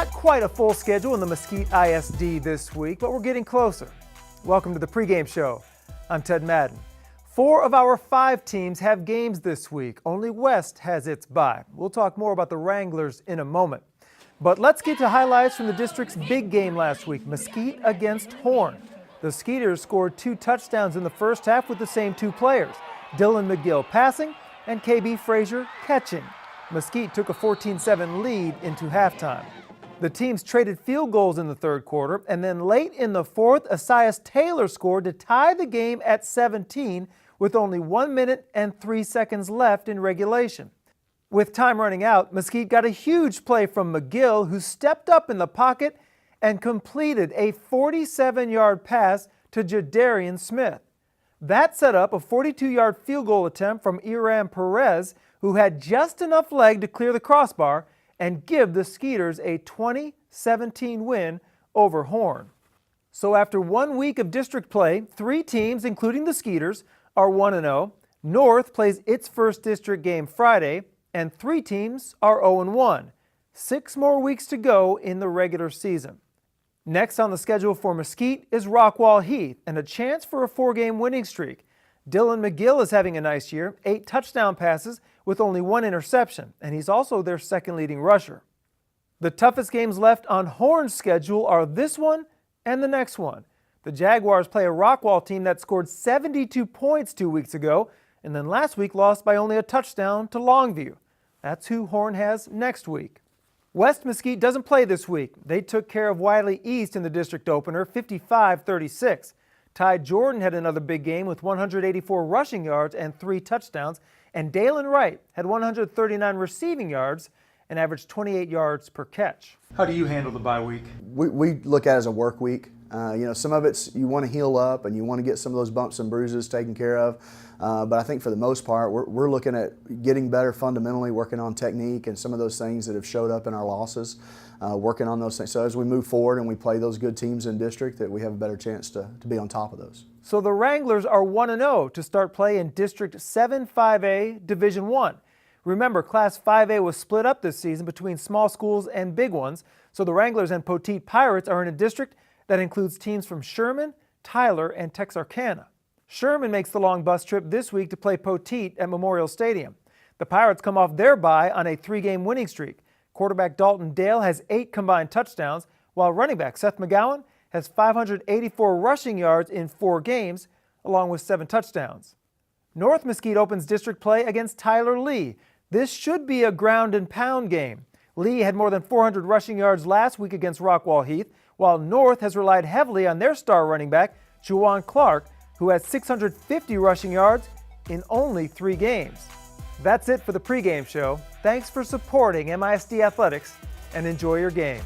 Not quite a full schedule in the Mesquite ISD this week, but we're getting closer. Welcome to the pregame show. I'm Ted Madden. 4 of our 5 teams have games this week. Only West has its bye. We'll talk more about the Wranglers in a moment. But let's get to highlights from the district's big game last week, Mesquite against Horn. The Skeeters scored 2 touchdowns in the first half with the same 2 players, Dylan McGill passing and KB Frazier catching. Mesquite took a 14-7 lead into halftime. The teams traded field goals in the third quarter, and then late in the fourth, Asias Taylor scored to tie the game at 17 with only 1 minute and 3 seconds left in regulation. With time running out, Mesquite got a huge play from McGill, who stepped up in the pocket and completed a 47-yard pass to Jadarian Smith. That set up a 42-yard field goal attempt from Iram Perez, who had just enough leg to clear the crossbar and give the Skeeters a 20-17 win over Horn. So after 1 week of district play, 3 teams, including the Skeeters, are 1-0. North plays its first district game Friday, and 3 teams are 0-1. 6 more weeks to go in the regular season. Next on the schedule for Mesquite is Rockwall Heath and a chance for a 4-game winning streak. Dylan McGill is having a nice year, 8 touchdown passes with only 1 interception, and he's also their second leading rusher. The toughest games left on Horn's schedule are this one and the next one. The Jaguars play a Rockwall team that scored 72 points 2 weeks ago, and then last week lost by only a touchdown to Longview. That's who Horn has next week. West Mesquite doesn't play this week. They took care of Wiley East in the district opener, 55-36. Ty Jordan had another big game with 184 rushing yards and 3 touchdowns, and Dalen Wright had 139 receiving yards and averaged 28 yards per catch. How do you handle the bye week? We look at it as a work week. Some of it's you want to heal up and you want to get some of those bumps and bruises taken care of. But I think for the most part, we're looking at getting better fundamentally, working on technique and some of those things that have showed up in our losses, working on those things. So as we move forward and we play those good teams in district, that we have a better chance to be on top of those. So the Wranglers are 1-0 to start play in District 7-5A Division 1. Remember, Class 5A was split up this season between small schools and big ones, so the Wranglers and Poteet Pirates are in a district that includes teams from Sherman, Tyler, and Texarkana. Sherman makes the long bus trip this week to play Poteet at Memorial Stadium. The Pirates come off their bye on a 3-game winning streak. Quarterback Dalton Dale has 8 combined touchdowns, while running back Seth McGowan has 584 rushing yards in 4 games, along with 7 touchdowns. North Mesquite opens district play against Tyler Lee. This should be a ground and pound game. Lee had more than 400 rushing yards last week against Rockwall Heath, while North has relied heavily on their star running back, Juwan Clark, who has 650 rushing yards in only 3 games. That's it for the pregame show. Thanks for supporting MISD Athletics, and enjoy your game.